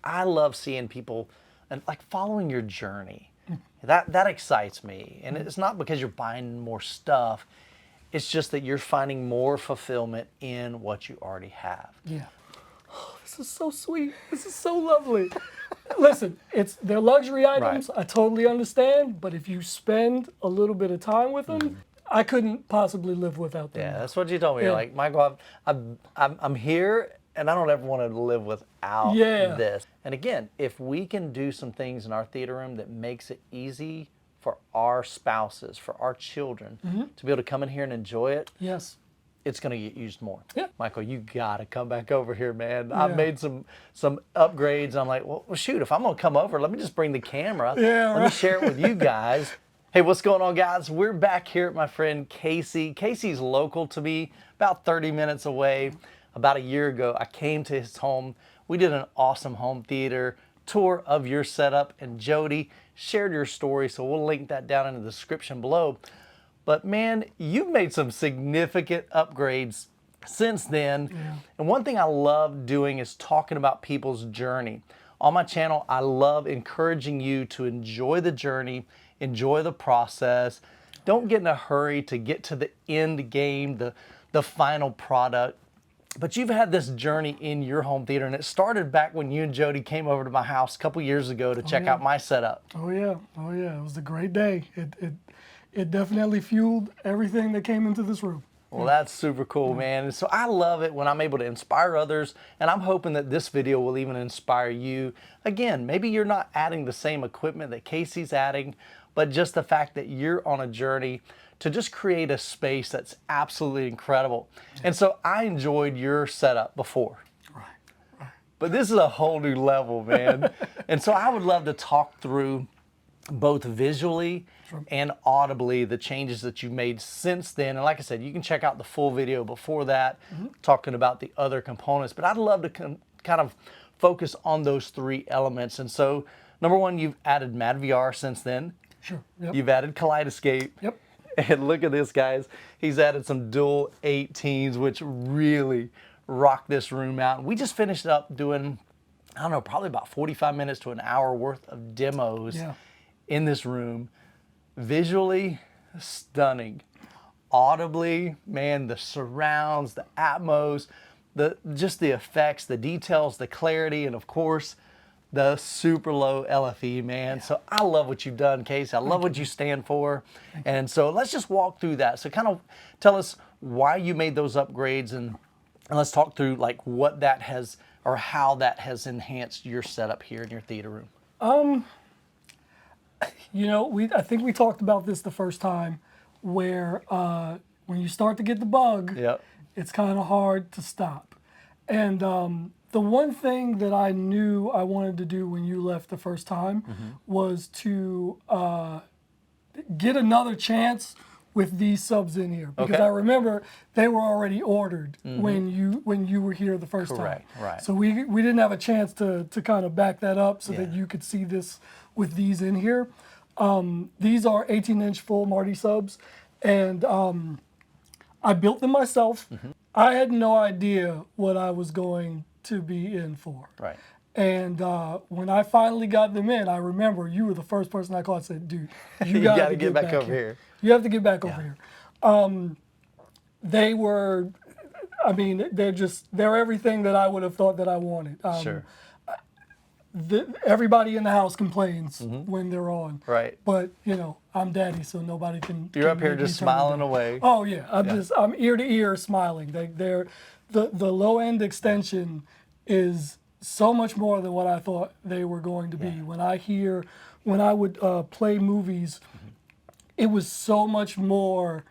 I love seeing people and like following your journey. That excites me. And it's not because you're buying more stuff. It's just that you're finding more fulfillment in what you already have. Yeah. Oh, this is so sweet. This is so lovely. Listen, they're luxury items. Right. I totally understand. But if you spend a little bit of time with them, I couldn't possibly live without them. Yeah, that's what you told me. Yeah. You're like, Michael, I'm here, and I don't ever want to live without this. And again, if we can do some things in our theater room that makes it easy for our spouses, for our children, to be able to come in here and enjoy it, Yes. it's going to get used more. Yeah. Michael, you got to come back over here, man. I've made some upgrades. I'm like, well, shoot, if I'm going to come over, let me just bring the camera. Yeah, let me share it with you guys. Hey, what's going on, guys? We're back here at my friend Casey. Casey's local to me, about 30 minutes away. About a year ago, I came to his home. We did an awesome home theater tour of your setup, and Jody shared your story, so we'll link that down in the description below. But man, you've made some significant upgrades since then. Yeah. And one thing I love doing is talking about people's journey. On my channel, I love encouraging you to enjoy the journey, enjoy the process. Don't get in a hurry to get to the end game, the final product. But you've had this journey in your home theater, and it started back when you and Jody came over to my house a couple years ago to check out my setup. Oh yeah, it was a great day. It definitely fueled everything that came into this room. Well, that's super cool, man. And so I love it when I'm able to inspire others, and I'm hoping that this video will even inspire you. Again, maybe you're not adding the same equipment that Casey's adding, but just the fact that you're on a journey to just create a space that's absolutely incredible. And so I enjoyed your setup before. Right. But this is a whole new level, man. And so I would love to talk through both visually and audibly the changes that you've made since then. And like I said, you can check out the full video before that, talking about the other components. But I'd love to kind of focus on those three elements. And so, number one, you've added Mad VR since then. Sure. Yep. You've added Kaleidescape. Yep. And look at this, guys. He's added some dual 18s, which really rock this room out. And we just finished up doing, I don't know, probably about 45 minutes to an hour worth of demos in this room. Visually stunning. Audibly, man, the surrounds, the atmos, just the effects, the details, the clarity, and of course, the super low LFE, man. So I love what you've done, Casey. I love what you stand for. And so let's just walk through that. So kind of tell us why you made those upgrades, and let's talk through like what that has, or how that has enhanced your setup here in your theater room. You know, I think we talked about this the first time, where when you start to get the bug, it's kind of hard to stop. And the one thing that I knew I wanted to do when you left the first time was to get another chance with these subs in here, because I remember they were already ordered when you were here the first time. Right. So we didn't have a chance to kind of back that up so that you could see this with these in here. These are 18-inch full Marty subs, and I built them myself. I had no idea what I was going to be in for. Right. And when I finally got them in, I remember you were the first person I called and said, dude, you got to get back over here. You have to get back over here. They were, I mean, they're everything that I would have thought that I wanted. Sure. Everybody in the house complains when they're on. Right. But, you know, I'm daddy, so nobody can. You're up here just smiling away. Oh, yeah. I'm ear to ear smiling. The low end extension is so much more than what I thought they were going to be. When I would play movies, it was so much more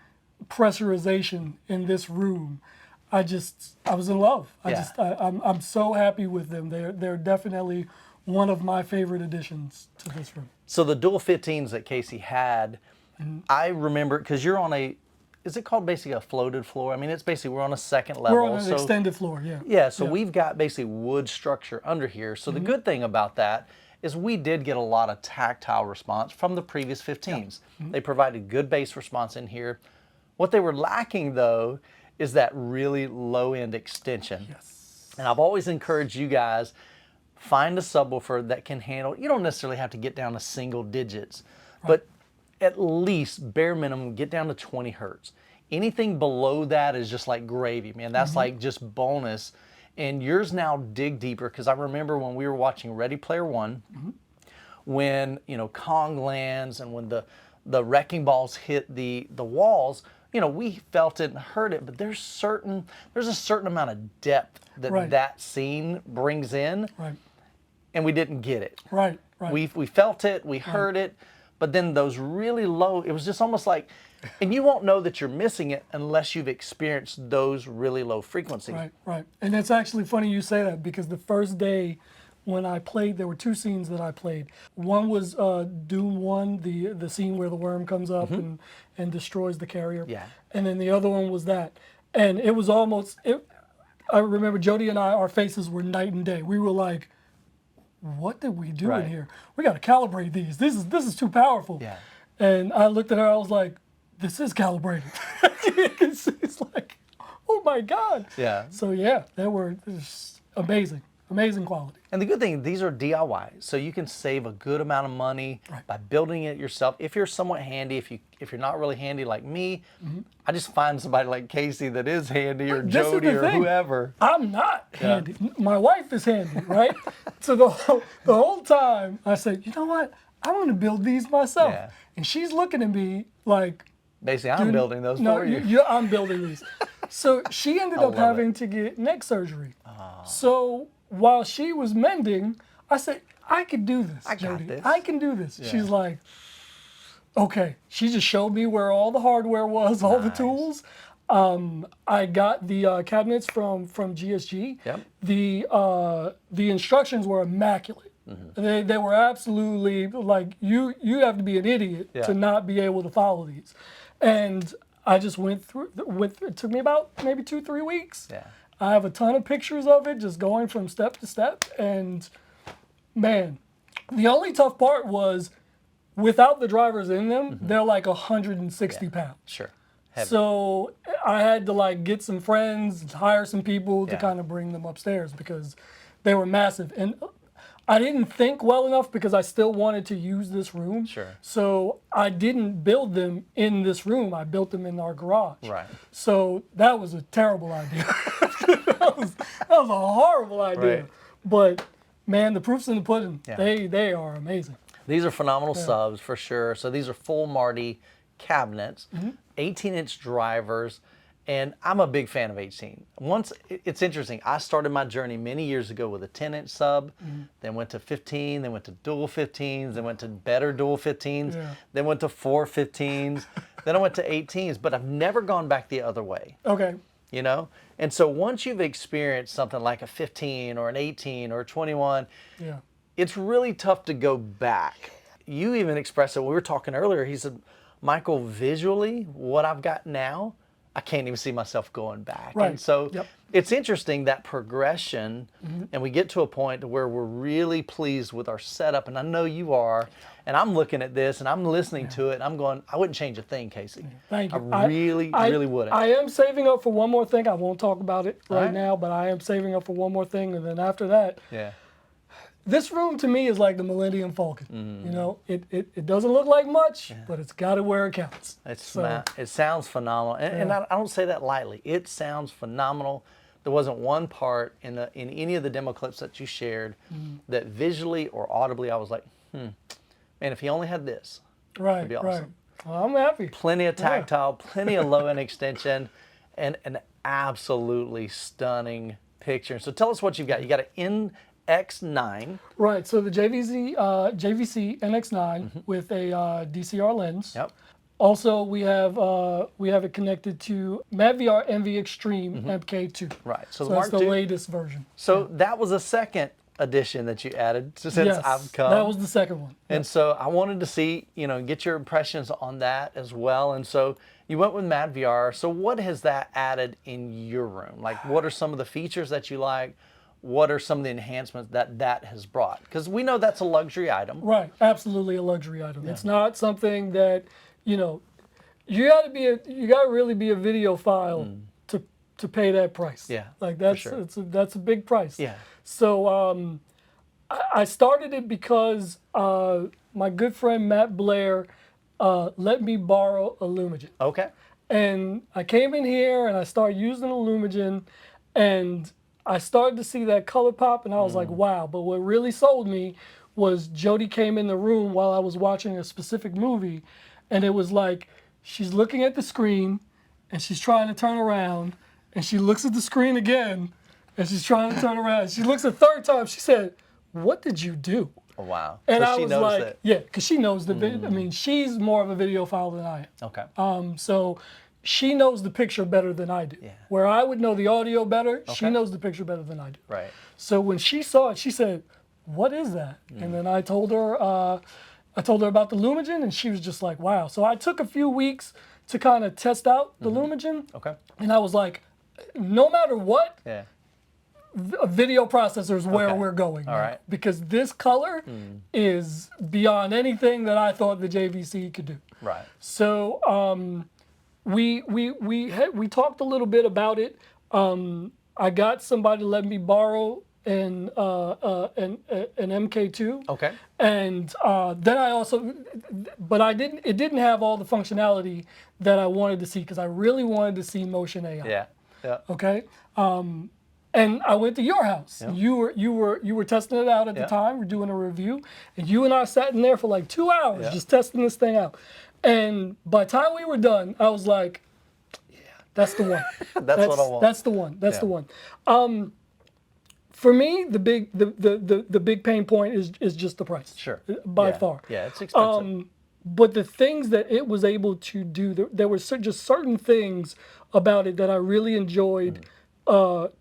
pressurization in this room. I was in love. I'm so happy with them. They're definitely one of my favorite additions to this room. So the dual 15s that Casey had, I remember, because you're on is it called basically a floated floor? I mean, it's basically, we're on a second level. We're on an extended floor, yeah. Yeah, so we've got basically wood structure under here. So the good thing about that is we did get a lot of tactile response from the previous 15s. They provided good bass response in here. What they were lacking, though, is that really low-end extension. Yes. And I've always encouraged you guys, find a subwoofer that can handle, you don't necessarily have to get down to single digits, but at least bare minimum, get down to 20 hertz. Anything below that is just like gravy, man. That's like just bonus. And yours now dig deeper, because I remember when we were watching Ready Player One, when, you know, Kong lands and when the wrecking balls hit the walls, you know, we felt it and heard it, but there's a certain amount of depth that that scene brings in, and we didn't get it. We felt it, we heard it, but then those really low, it was just almost like, and you won't know that you're missing it unless you've experienced those really low frequencies. And it's actually funny you say that, because the first day when I played, there were two scenes that I played. One was Doom 1, the scene where the worm comes up and destroys the carrier. And then the other one was that. And it was almost, I remember Jody and I, our faces were night and day. We were like, what did we do in here? We got to calibrate these. This is too powerful. And I looked at her, I was like, this is calibrated. It's like, oh my God. So yeah, they were amazing. Amazing quality. And the good thing, these are DIY, so you can save a good amount of money by building it yourself. If you're somewhat handy, if you're not really handy like me, I just find somebody like Casey that is handy, or Jody, or whoever. I'm not handy. My wife is handy, right? So the whole time I said, you know what? I want to build these myself. And she's looking at me like, basically, I'm building those for you. No, I'm building these. So she ended up having to get neck surgery. So while she was mending, I said, I could do this, Jody. I can do this. She's like, okay. She just showed me where all the hardware was, all the tools. I got the cabinets from GSG. The instructions were immaculate. They were absolutely, like, you have to be an idiot to not be able to follow these. And I just went through, it took me about maybe 2-3 weeks. I have a ton of pictures of it, just going from step to step. And man, the only tough part was, without the drivers in them, they're like 160 pounds. Heavy. So I had to like get some friends, hire some people to kind of bring them upstairs, because they were massive. And I didn't think well enough, because I still wanted to use this room. So I didn't build them in this room. I built them in our garage. So that was a terrible idea. that was a horrible idea. But man, the proof's in the pudding. They are amazing. These are phenomenal subs for sure. So these are full Marty cabinets, 18-inch drivers. And I'm a big fan of 18. It's interesting, I started my journey many years ago with a 10-inch sub, then went to 15, then went to dual 15s, then went to better dual 15s, then went to 4 15s, then I went to 18s, but I've never gone back the other way. You know? And so once you've experienced something like a 15 or an 18 or a 21, it's really tough to go back. You even expressed it, we were talking earlier, he said, Michael, visually, what I've got now, I can't even see myself going back. And so it's interesting, that progression, and we get to a point where we're really pleased with our setup, and I know you are, and I'm looking at this and I'm listening to it and I'm going, I wouldn't change a thing, Casey. Thank you. I really wouldn't. I am saving up for one more thing. I won't talk about it right now, but I am saving up for one more thing, and then after that, this room to me is like the Millennium Falcon. You know, it doesn't look like much, but it's got it where it counts. It sounds phenomenal, and I don't say that lightly. It sounds phenomenal. There wasn't one part in any of the demo clips that you shared that visually or audibly I was like, man, if he only had this, it'd be awesome. Well, I'm happy. Plenty of tactile, plenty of low end extension, and an absolutely stunning picture. So tell us what you've got. You got an NX9. Right, so the JVC NX9 with a DCR lens. Also, we have it connected to MadVR NV Extreme MK2. Right, so that's the latest version. So that was a second edition that you added since I've come. That was the second one. And so I wanted to see, get your impressions on that as well. And so you went with MadVR. So what has that added in your room? Like, what are some of the features that you like? What are some of the enhancements that has brought? Because we know that's a luxury item. Right, absolutely a luxury item. It's not something that, you got to really be a videophile to pay that price. Like that's a big price. So I started it because my good friend Matt Blair let me borrow a Lumagen. Okay. And I came in here and I started using the Lumagen, and I started to see that color pop, and I was like, wow. But what really sold me was Jody came in the room while I was watching a specific movie, and it was like she's looking at the screen and she's trying to turn around, and she looks at the screen again and she's trying to turn around. She looks a third time. She said, "What did you do?" Oh, wow. And so I she was noticed like, it. yeah, because she knows the video. I mean, she's more of a videophile than I am. Okay. So she knows the picture better than I do. Yeah. Where I would know the audio better, she Okay. knows the picture better than I do. Right. So when she saw it, she said, "What is that?" And then I told her about the Lumagen, and she was just like, "Wow." So I took a few weeks to kind of test out the Lumagen, Okay. and I was like, no matter what, Yeah. a video processor is where Okay. we're going. All now, right. because this color is beyond anything that I thought the JVC could do. Right. So we talked a little bit about it. I got somebody to let me borrow an MK2. Okay. And then I also, but it didn't have all the functionality that I wanted to see, because I really wanted to see motion AI. Yeah. Yeah. Okay. And I went to your house. Yeah. You were testing it out at the Yeah. time. We're doing a review, and you and I sat in there for like 2 hours Yeah. just testing this thing out. And by the time we were done, I was like, "Yeah, that's the one. That's what I want." That's the one. That's the one." For me, the big pain point is just the price. Sure. By Yeah. far. Yeah, it's expensive. But the things that it was able to do, there were just certain things about it that I really enjoyed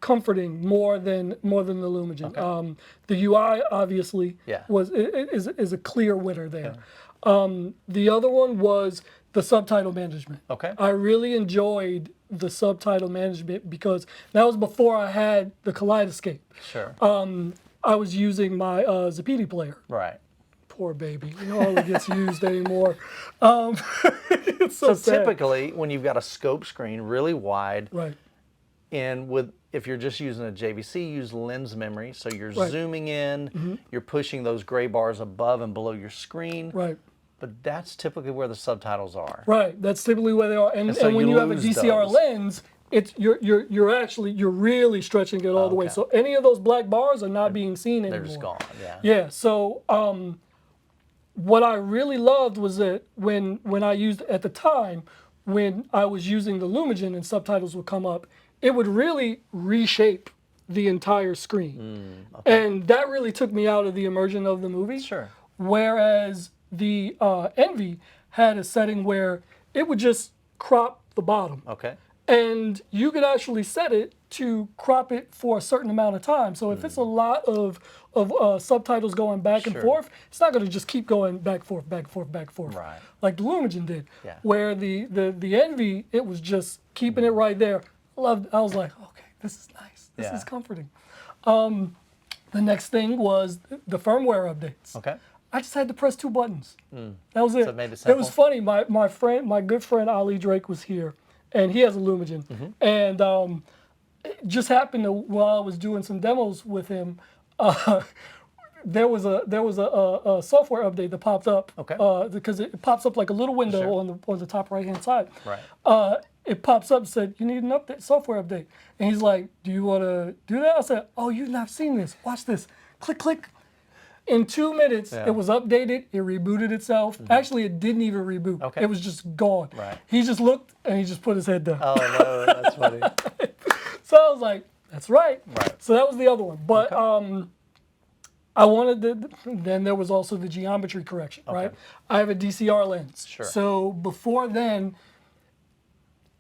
comforting more than the Lumagen. Okay. The UI obviously Yeah. is a clear winner there. The other one was the subtitle management. Okay. I really enjoyed the subtitle management because that was before I had the Kaleidescape. Sure. I was using my Zapiti player. Right. Poor baby, hardly gets used anymore. It's so sad. Typically, when you've got a scope screen really wide, Right. and if you're just using a JVC, use lens memory. So you're Right. zooming in, you're pushing those gray bars above and below your screen. Right. But that's typically where the subtitles are. Right. That's typically where they are. And so when you you have a lose DCR those. lens, you're really stretching it all the way. Okay. So any of those black bars are not being seen anymore. They're just gone. Yeah. Yeah. So what I really loved was that when I used at the time, when I was using the Lumagen and subtitles would come up, it would really reshape the entire screen. And that really took me out of the immersion of the movie. Sure. Whereas the Envy had a setting where it would just crop the bottom. Okay. And you could actually set it to crop it for a certain amount of time. So if it's a lot of subtitles going back and Sure. forth, it's not going to just keep going back, forth, back, forth, back, forth. Right. Like the Lumagen did. Yeah. Where the Envy, it was just keeping it right there. I was like, okay, this is nice. This Yeah. is comforting. The next thing was the firmware updates. Okay. I just had to press 2 buttons. That was it. So it made it It was simple? funny. My good friend Ali Drake was here, and he has a Lumagen. And it just happened to, while I was doing some demos with him, there was a software update that popped up. Okay. Because it pops up like a little window Sure. on the top right hand side. Right. It pops up and said, "You need an update, software update." And he's like, "Do you want to do that?" I said, "Oh, you've not seen this. Watch this. Click, click." In 2 minutes, Yeah. it was updated. It rebooted itself. Actually, it didn't even reboot. Okay. It was just gone. Right. He just looked and he just put his head down. Oh no, that's funny. So I was like, "That's right." Right. So that was the other one. But I wanted then there was also the geometry correction, right? I have a DCR lens. Sure. So before then,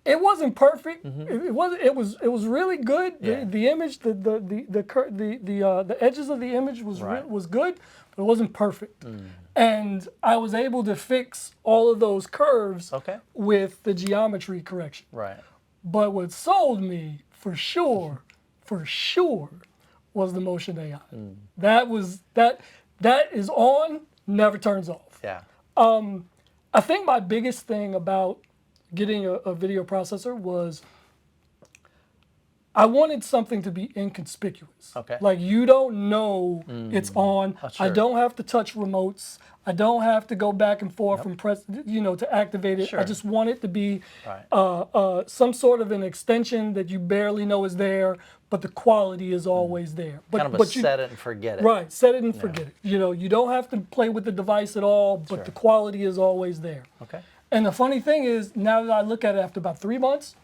it wasn't perfect. It was really good. Yeah. The image, the edges of the image was Right. was good, but it wasn't perfect. And I was able to fix all of those curves Okay. with the geometry correction. Right. But what sold me for sure, was the motion AI. That is on, never turns off. Yeah. I think my biggest thing about getting a video processor was I wanted something to be inconspicuous. Okay. Like you don't know it's on. Oh, sure. I don't have to touch remotes. I don't have to go back and forth and press, to activate it. Sure. I just want it to be Right. some sort of an extension that you barely know is there, but the quality is always there. But, Kind of a set it and forget it. Right, set it and forget it. You don't have to play with the device at all, but Sure. the quality is always there. Okay. And the funny thing is, now that I look at it after about 3 months,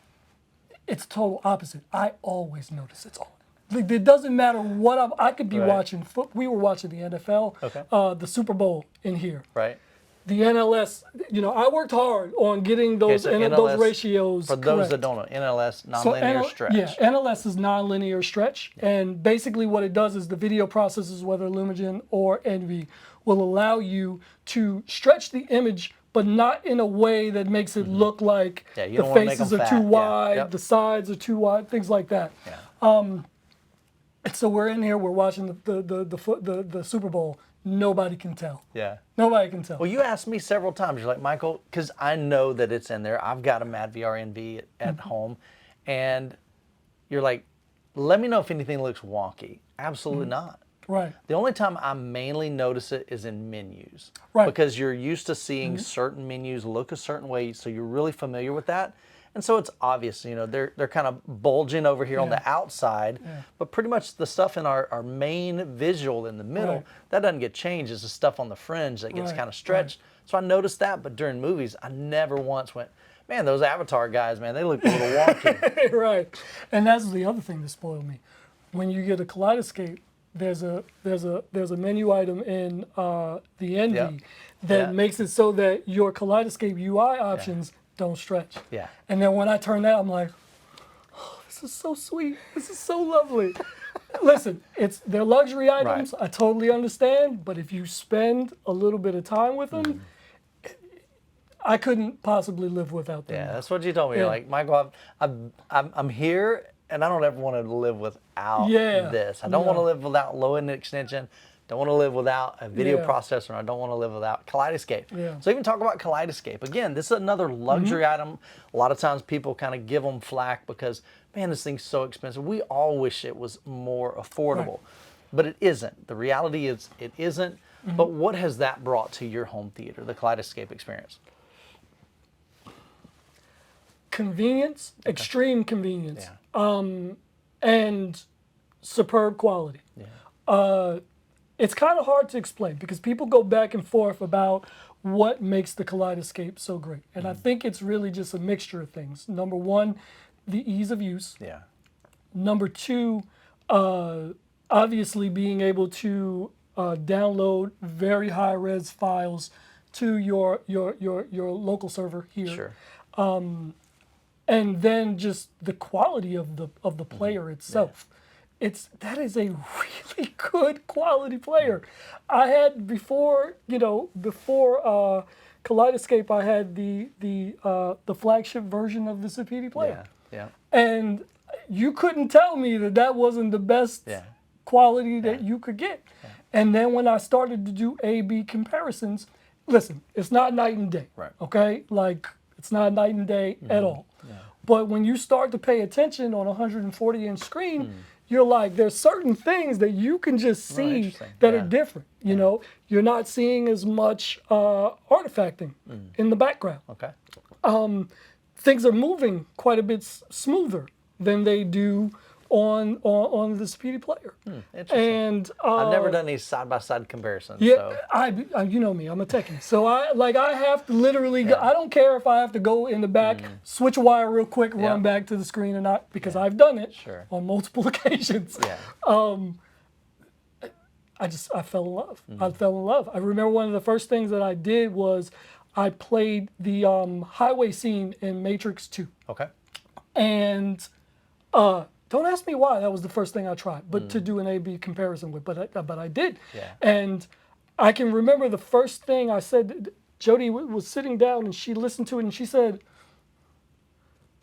it's total opposite. I always notice it's on. Like, it doesn't matter what I could be Right. watching. We were watching the NFL, Okay. the Super Bowl in here. Right. The NLS, I worked hard on getting those so those ratios For those correct. that don't know, NLS, So nonlinear stretch. Yeah, NLS is nonlinear stretch, and basically what it does is the video processors, whether Lumagen or Envy, will allow you to stretch the image, but not in a way that makes it look like Yeah, you the don't wanna make faces them are fat. too Yeah, wide, yep. the sides are too wide, things like that. Yeah. And so we're in here, we're watching the Super Bowl. Nobody can tell. Yeah. Nobody can tell. Well, you asked me several times. You're like, Michael, because I know that it's in there. I've got a Mad VR NV at home, and you're like, let me know if anything looks wonky. Absolutely not. Right. The only time I mainly notice it is in menus. Right. Because you're used to seeing certain menus look a certain way, so you're really familiar with that. And so it's obvious, they're kind of bulging over here on the outside, but pretty much the stuff in our main visual in the middle, Right. that doesn't get changed. It's the stuff on the fringe that gets Right, kind of stretched. So I noticed that, but during movies, I never once went, man, those Avatar guys, man, they look a little wonky. Right. And that's the other thing that spoiled me. When you get a Kaleidescape, there's a menu item in the Envy Yep. that Yeah. makes it so that your Kaleidescape UI options don't stretch. Yeah. And then when I turn that, I'm like, oh, this is so sweet. This is so lovely. Listen, they're luxury items. Right. I totally understand. But if you spend a little bit of time with them, I couldn't possibly live without them. Yeah, that's what you told me. Yeah. You're like, Michael, I'm here, and I don't ever want to live without this. I don't want to live without low-end extension. Don't want to live without a video processor. And I don't want to live without Kaleidescape. Yeah. So even talk about Kaleidescape. Again, this is another luxury item. A lot of times people kind of give them flack because, man, this thing's so expensive. We all wish it was more affordable, but it isn't. The reality is it isn't. But what has that brought to your home theater, the Kaleidescape experience? Convenience, extreme convenience, Yeah. and superb quality. Yeah. It's kind of hard to explain because people go back and forth about what makes the Kaleidescape so great. And I think it's really just a mixture of things. Number one, the ease of use. Yeah. Number two, obviously being able to download very high res files to your local server here. Sure. And then just the quality of the player itself. That is a really good quality player. I had before Kaleidescape, I had the flagship version of the Sapiti player. Yeah. And you couldn't tell me that wasn't the best quality that you could get. And then when I started to do A/B comparisons, listen, it's not night and day. Right. Okay? Like, it's not night and day at all. Yeah. But when you start to pay attention on a 140-inch screen, you're like, there's certain things that you can just see interesting. that Yeah. are different. You're not seeing as much artifacting in the background. Okay. Things are moving quite a bit smoother than they do on the Sapiti player. Interesting. And I've never done these side-by-side comparisons. yeah, So. you know me, I'm a techie. So I have to literally go, I don't care if I have to go in the back, switch a wire real quick, run back to the screen or not, because I've done it Sure. on multiple occasions. Yeah. I fell in love. I fell in love. I remember one of the first things that I did was I played the highway scene in Matrix 2. Okay. And don't ask me why that was the first thing I tried, but to do an A/B comparison with, but I did. Yeah. And I can remember the first thing I said. Jody was sitting down and she listened to it and she said,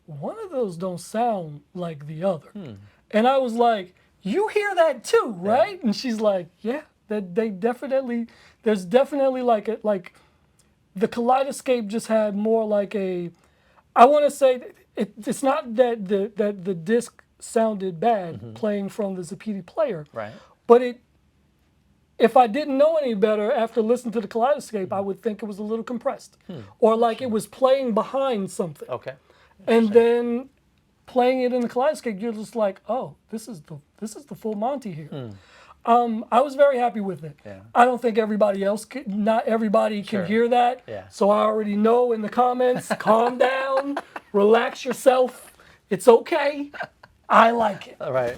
"One of those don't sound like the other." And I was like, "You hear that too, right?" And she's like, "Yeah, that there's definitely like the Kaleidescape just had more like a, I want to say it's not that the disc sounded bad playing from the Zapiti player. Right. But if I didn't know any better after listening to the Kaleidescape, I would think it was a little compressed, or like it was playing behind something. Okay. And then playing it in the Kaleidescape, you're just like, oh, this is the full Monty here. I was very happy with it. Yeah. I don't think everybody else not everybody can hear that. Yeah. So I already know in the comments, calm down, relax yourself. It's okay. I like it. All right.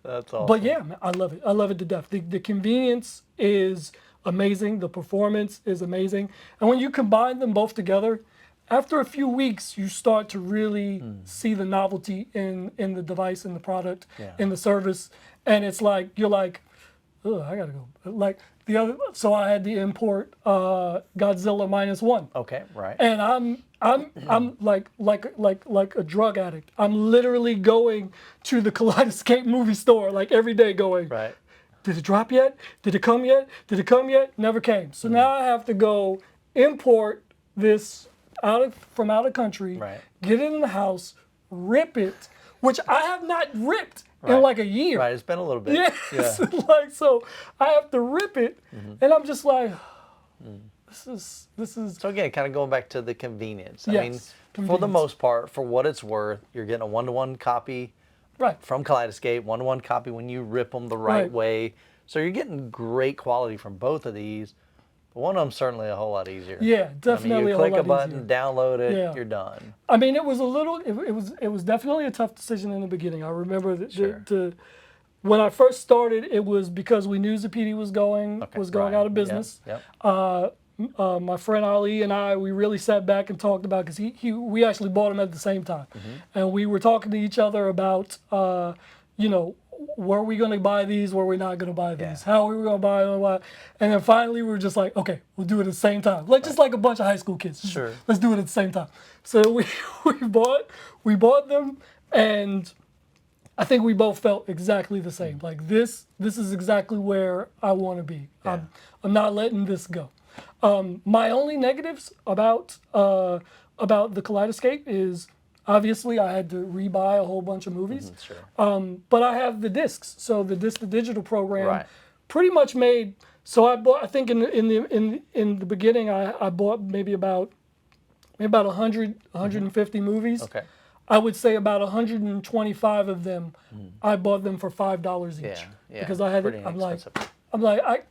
That's awesome. But yeah, man, I love it. I love it to death. The convenience is amazing. The performance is amazing. And when you combine them both together, after a few weeks, you start to really see the novelty in the device, in the product, in the service. And it's like, you're like, oh, I gotta go. Like the other, so I had to import Godzilla -1. Okay, right. And I'm like a drug addict. I'm literally going to the Kaleidescape movie store like every day going, Right. did it drop yet? Did it come yet? Did it come yet? Never came. So now I have to go import this from out of country, Right. get it in the house, rip it, which I have not ripped in like a year. Right, it's been a little bit. Yes. Yeah. Like, so I have to rip it, and I'm just like, this is. So again, kind of going back to the convenience. I Yes, mean, for the convenience. most part, for what it's worth, you're getting a one-to-one copy Right. from Kaleidescape, one-to-one copy when you rip them the right Right. way. So you're getting great quality from both of these. But one of them's certainly a whole lot easier. Yeah, definitely I mean, you a whole click lot a button, easier. download it, Yeah. you're done. I mean, it was a little. It was definitely a tough decision in the beginning. I remember that when I first started, it was because we knew Zapiti was going Right. out of business. Yep. My friend Ali and I, we really sat back and talked about, because we actually bought him at the same time, and we were talking to each other about, were we going to buy these? Were we not going to buy these? How we were going to buy them? And then finally we were just like, okay, we'll do it at the same time. Like just like a bunch of high school kids. Just, Sure. let's do it at the same time. So we bought them, and I think we both felt exactly the same. Like this is exactly where I want to be. Yeah. I'm not letting this go. My only negatives about the Kaleidescape is, obviously, I had to rebuy a whole bunch of movies. Sure. But I have the discs, so the disc to digital program Right. pretty much made. So I bought. I think in the beginning, I bought maybe about 100, 150 movies. Okay. I would say about 125 of them, I bought them for $5 each. Yeah. Because I had Pretty it. I'm like, inexpensive.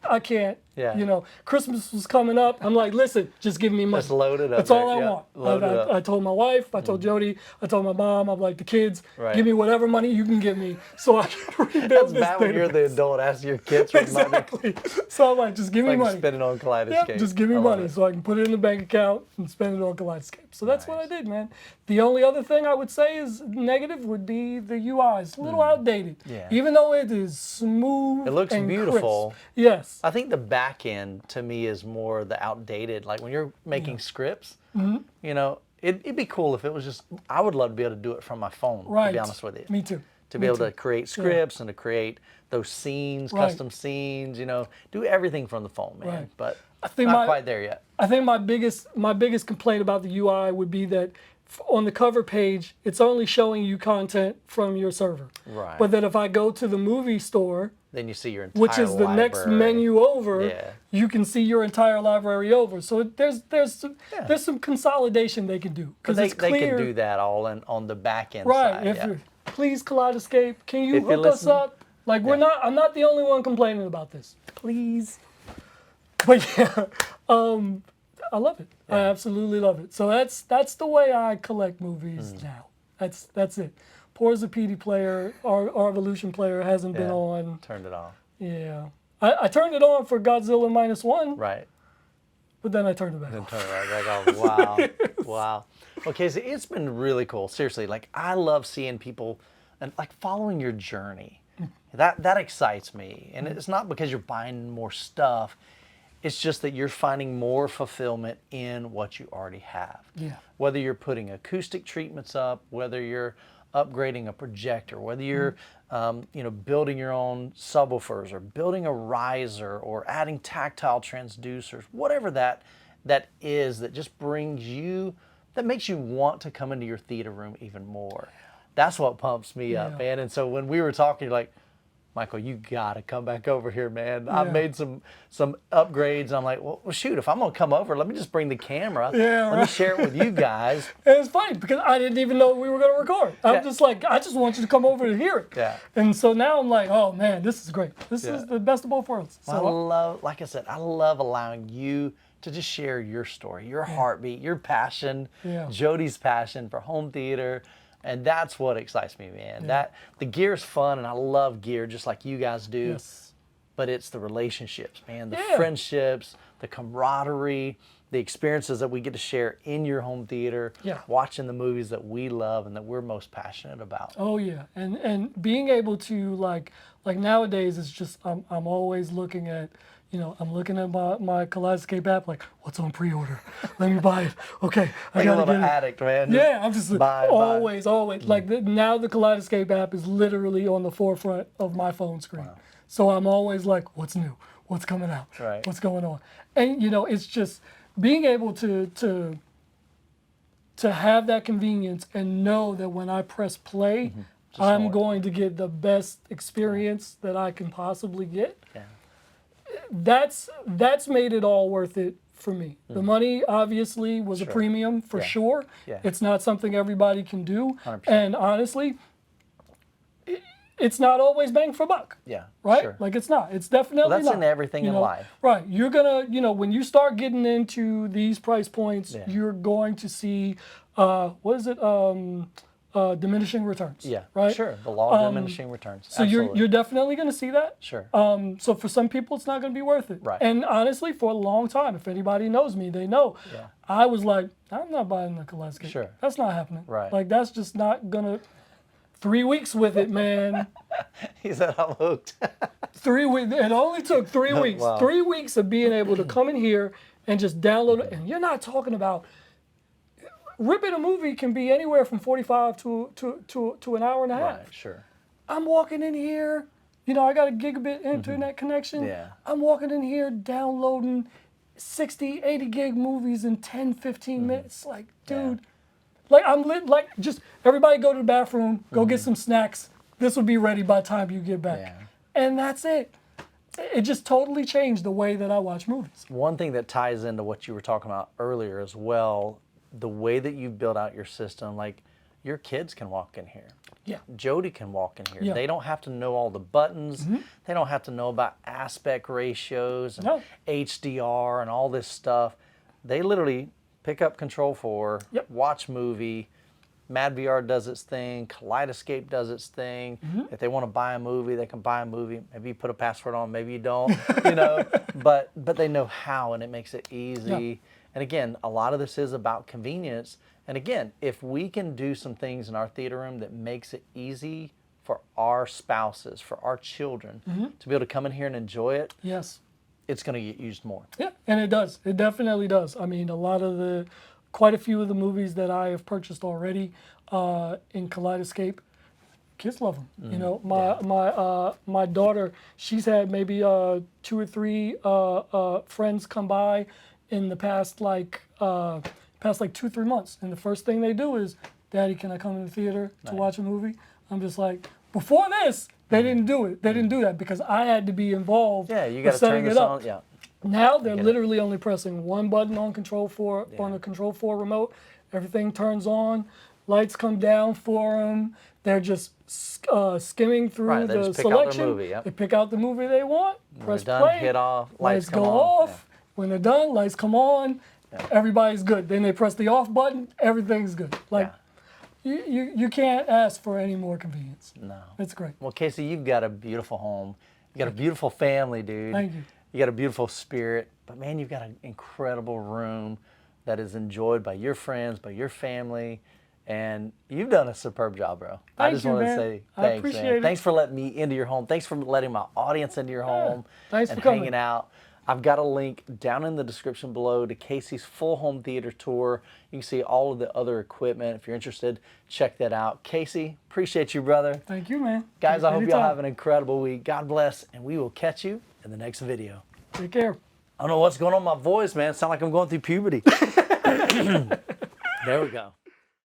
I can't. Yeah. Christmas was coming up. I'm like, listen, just give me money. Just load it up. That's all there. I Yeah. want. Load it up. I told my wife, I told Jody, I told my mom, I'm like, the kids, Right. give me whatever money you can give me so I can rebuild That's this bad when you're the database. adult asking your kids for money. Exactly. So I'm like, just give me Like money. spending on Kaleidescape. Yep, just give me I love money it. so I can put it in the bank account and spend it on Kaleidescape. So that's what I did, man. The only other thing I would say is negative would be the UI. It's a little outdated. Yeah. Even though it is smooth. It looks and beautiful. crisp. Yes. I think the back end to me is more the outdated. Like when you're making scripts, it'd be cool if it was just. I would love to be able to do it from my phone. Right. To be honest with you. Me too. To be able to create scripts and to create those scenes, Right. custom scenes. Do everything from the phone, man. Right. But I think not quite there yet. I think my biggest complaint about the UI would be that on the cover page, it's only showing you content from your server. Right. But that if I go to the movie store, Then you see your entire which is the next library. menu over, Yeah. you can see your entire library over. So there's some consolidation they can do, But because they it's clear. they can do that all on the back end Right. side. If yeah. you're, please, Kaleidescape, can you If you're hook us listening- up? Like I'm not the only one complaining about this. Please. But yeah, I love it. I absolutely love it. So that's the way I collect movies now. That's it. Poor Zapiti player, our Evolution player hasn't been on. Turned it off. Yeah. I turned it on for Godzilla -1, Right. but then I turned it back Then off. turn it right back off. Wow. Wow. Okay, so it's been really cool. Seriously, like I love seeing people and like following your journey. That excites me. And it's not because you're buying more stuff. It's just that you're finding more fulfillment in what you already have. Yeah. Whether you're putting acoustic treatments up, whether you're upgrading a projector, whether you're building your own subwoofers or building a riser or adding tactile transducers, whatever that is that just brings you, that makes you want to come into your theater room even more. That's what pumps me up, man. And so when we were talking, like, Michael, you gotta come back over here, man. I've made some upgrades. I'm like, well, shoot, if I'm gonna come over, let me just bring the camera. Let me share it with you guys. And it's funny because I didn't even know we were gonna record. I'm just like, I just want you to come over to hear it. Yeah. And so now I'm like, oh man, this is great. This is the best of both worlds. So I love, like I said, I love allowing you to just share your story, your heartbeat, your passion, Jody's passion for home theater. And that's what excites me, man. That the gear's fun, and I love gear just like you guys do. Yes. But it's the relationships, man, the friendships, the camaraderie, the experiences that we get to share in your home theater, watching the movies that we love and that we're most passionate about. Oh yeah, and being able to like nowadays it's just I'm always looking at. You know, I'm looking at my Kaleidescape app, like, what's on pre-order? Let me buy it. Okay, I gotta get it. Addict, man. Yeah, I'm just always. Like now the Kaleidescape app is literally on the forefront of my phone screen. Wow. So I'm always like, what's new? What's coming out? Right. What's going on? And you know, it's just being able to have that convenience and know that when I press play, I'm going to get the best experience that I can possibly get. Yeah. That's made it all worth it for me. The money obviously was a premium for sure. Yeah. It's not something everybody can do. 100%. And honestly, it's not always bang for buck. Yeah. Right? Sure. Like it's not. It's definitely that's not. In everything in life. Right. You're gonna, when you start getting into these price points, you're going to see diminishing returns. Yeah, right. Sure, the law of diminishing returns. So you're definitely going to see that. Sure. So for some people, it's not going to be worth it. Right. And honestly, for a long time, if anybody knows me, they know. Yeah. I was like, I'm not buying the Kaleidescape. Sure. That's not happening. Right. Like that's just not gonna. 3 weeks with it, man. He said I'm hooked. 3 weeks. It only took 3 weeks. Wow. 3 weeks of being able to come in here and just download it. And you're not talking about. Ripping a movie can be anywhere from 45 to an hour and a half. Right, sure. I'm walking in here, I got a gigabit internet connection. Yeah. I'm walking in here downloading 60, 80 gig movies in 10, 15 minutes. Like, dude, like I'm lit, like just everybody go to the bathroom, go get some snacks. This will be ready by the time you get back. Yeah. And that's it. It just totally changed the way that I watch movies. One thing that ties into what you were talking about earlier as well, the way that you build out your system, like your kids can walk in here. Yeah. Jody can walk in here. Yeah. They don't have to know all the buttons. They don't have to know about aspect ratios and HDR and all this stuff. They literally pick up Control 4, watch movie. MadVR does its thing. Kaleidescape does its thing. If they want to buy a movie, they can buy a movie. Maybe you put a password on, maybe you don't. But they know how, and it makes it easy. Yeah. And again, a lot of this is about convenience. And again, if we can do some things in our theater room that makes it easy for our spouses, for our children, to be able to come in here and enjoy it, it's going to get used more. Yeah, and it does. It definitely does. I mean, quite a few of the movies that I have purchased already in Kaleidescape, kids love them. My daughter, she's had maybe 2 or 3 friends come by in the past 2-3 months, and the first thing they do is, Daddy, can I come to the theater to watch a movie? I'm just like, before this, they didn't do it. They didn't do that because I had to be involved. Yeah, you got to turn this on. Yeah. Now they're literally only pressing one button on Control 4 on the Control 4 remote. Everything turns on, lights come down for them. They're just skimming through the selection. They pick out the movie they want. Press play. Hit off. Lights go off. Yeah. When they're done, lights come on. Everybody's good. Then they press the off button. Everything's good. Like you can't ask for any more convenience. No, it's great. Well, Casey, you've got a beautiful home. You got a beautiful family, dude. Thank you. You got a beautiful spirit, but man, you've got an incredible room that is enjoyed by your friends, by your family, and you've done a superb job, bro. I just want to say thanks, I appreciate it. Thanks for letting me into your home. Thanks for letting my audience into your home. Thanks and for coming. Hanging out. I've got a link down in the description below to Casey's full home theater tour. You can see all of the other equipment. If you're interested, check that out. Casey, appreciate you, brother. Thank you, man. Guys, I hope y'all have an incredible week. God bless, and we will catch you in the next video. Take care. I don't know what's going on with my voice, man. It sounds like I'm going through puberty. There we go.